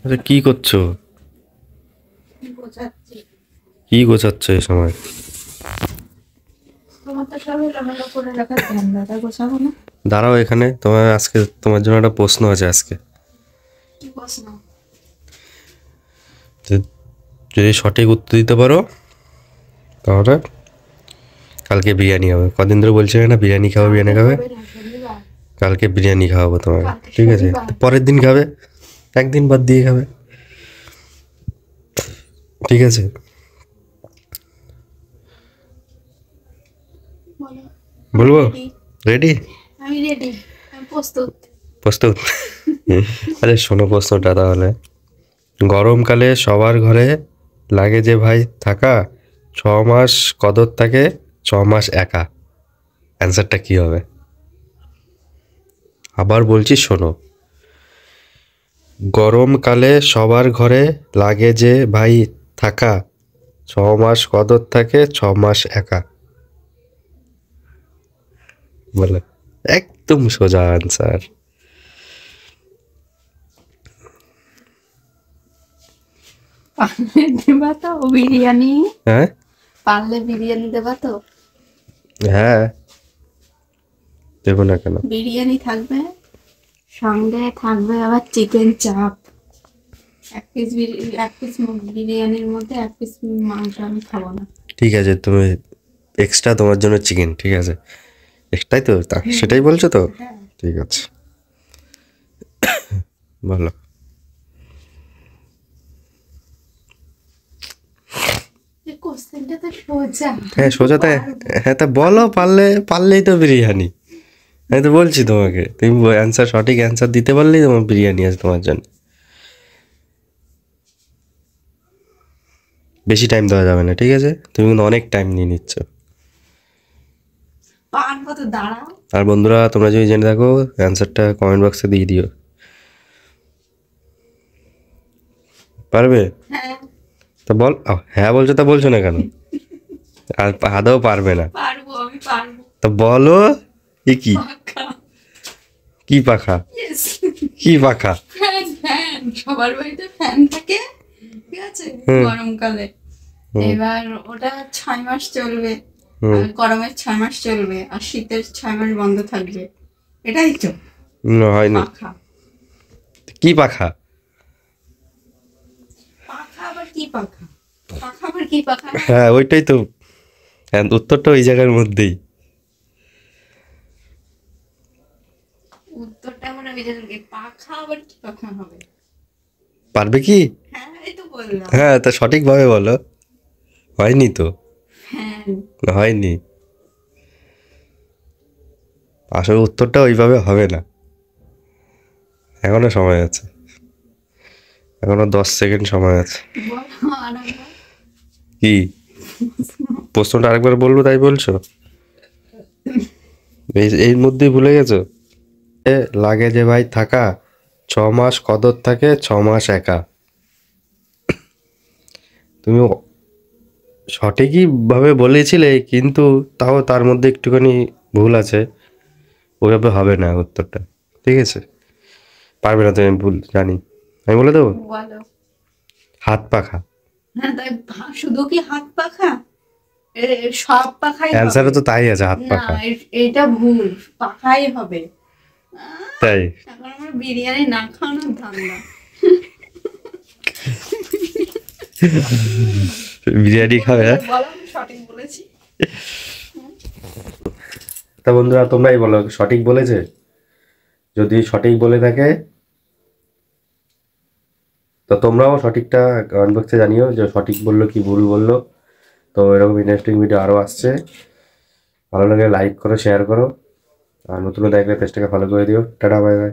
আরে কি করছো? গোছাচ্ছি। কি গোছাচ্ছ এই সময়? তোমার তো সব এলোমেলো করে রাখার ধান্দাটা, গোছাবো না? দাঁড়াও, এখানে তোমার জন্য একটা প্রশ্ন আছে আজকে। কি প্রশ্ন? যে- যদি সঠিক উত্তর দিতে পারো তাহলে কালকে বিরিয়ানি হবে। কদিন ধরে বলছিলে না বিরিয়ানি খাবে, বিরিয়ানি কালকে খাবে? হবে না, শনিবার। কালকে বিরিয়ানি খাওয়াবো তোমাকে, কালকে ঠিক আছে? শনিবার। তো পরের দিন খাবে, একদিন বাদ দিয়ে খাবে, ঠিক আছে? বলো। বলবো? রেডি। রেডি? আমি রেডি। আমি প্রস্তুত। প্রস্তুত? আরে শোনো প্রশ্নটা তাহলে। গরমকালে সবার ঘরে লাগে যে ভাই থাকা, 6 মাস কদর থাকে, 6 মাস একা। অ্যান্সারটা কি হবে? আবার বলছি শোনো। গরমকালে সবার ঘরে লাগে যে ভাই থাকা, 6 মাস কদর থাকে, 6 মাস একা। বলে একদম সোজা আনসার। পারলে দেবা তো বিরিয়ানি? হ্যাঁ পারলে বিরিয়ানি দেবা তো? হ্যাঁ, দেবো না কেন? বিরিয়ানি থাকবে, সঙ্গে থাকবে আবার চিকেন চাপ। এক পিস বিরিয়ানির মধ্যে এক পিস মাংস আমি খাবো না। ঠিক আছে, তুমি এক্সট্রা তোমার জন্য চিকেন, ঠিক আছে? এক্সট্রাই তো সেটাই বলছো তো? হ্যাঁ। ঠিক আছে, বলো। এই কোশ্চেনটা তো সোজা। হ্যাঁ সোজা তাই। হ্যাঁ তা বলো, পারলেই তো বিরিয়ানি। আমি তো বলছি তোমাকে, তুমি সঠিক অ্যান্সার দিতে পারলেই তোমার বিরিয়ানি আছে তোমার জন্য। বেশি টাইম দেওয়া যাবে না, ঠিক আছে? তুমি কিন্তু অনেক টাইম নিয়ে নিচ্ছ। পারবো তো, দাঁড়াও। আর বন্ধুরা, তোমরা যদি জেনে থাকো অ্যান্সারটা কমেন্ট বক্সে দিয়ে দিও। পারবে? হ্যাঁ তা বল। হ্যাঁ বলছো, তা বলছো না কেন? আর আদৌ পারবে না? পারবো, আমি পারবো। তা বলো। এ কি? পাক্কা। কি পাখা? Yes. কি পাখা? ফ্যান ফ্যান, সবার বাড়িতে ফ্যান থাকে, ঠিক আছে, হুম। গরমকালে। হুম। এবার ওটা 6 মাস চলবে। হুম। আর গরমের 6 মাস চলবে, আর শীতের 6 মাস বন্ধ থাকবে। এটাই তো না, হয়নি। পাখা। কি পাখা? পাখা আবার কি পাখা? পাখা আবার কি পাখা? হ্যাঁ ওইটাই তো। হ্যাঁ, উত্তরটা ওই জায়গার মধ্যেই। উত্তরটা মানে বিজয়, পাখা আবার কি পাখা হবে? পারবে কি? হ্যাঁ, এই তো বললাম। হ্যাঁ তা সঠিকভাবে বলো। হয়নি তো। ফ্যান। হয়নি। আসলে উত্তরটা ওইভাবে হবে না। এখনো সময় আছে, এখনো 10 সেকেন্ড সময় আছে। বলো আর একবার। কি? প্রশ্নটা আরেকবার বলবো তাই বলছো? এর মধ্যেই ভুলে গেছো? লাগে যে ভাই থাকা, 6 মাস কদর থাকে, 6 মাস একা। তুমি সঠিকই ভাবে বলেছিলে, কিন্তু তাও তার মধ্যে একটুখানি ভুল আছে। ওইভাবে হবে না উত্তরটা, ঠিক আছে? পারবে না তুমি, ভুল জানি। আমি বলে দেবো। বলো। হাত পাখা। হ্যাঁ, তাই শুধু কি হাত পাখা? সব পাখাই হবে। অ্যান্সারে তো তাই আছে, হাত না, পাখা। এটা ভুল। পাখাই হবে। তাই? এখন আমার বিরিয়ানি না খাওয়ানোর ধান্দা। বিরিয়ানি খাবে, হ্যাঁ? বলো, আমি সঠিক বলেছি। তা বন্ধুরা তোমরাই বলো সঠিক বলেছে। যদি সঠিক বলে থাকে তো তোমরাও সঠিকটা কমেন্ট বক্সে জানিও যে সঠিক বললো কি ভুল বললো। তো এরকম ইন্টারেস্টিং ভিডিও আরও আসছে। ভালো লাগে লাইক করো, শেয়ার করো, আর নতুন দেখলে পেজটাকে ফলো করে দিও। Tata, bye bye.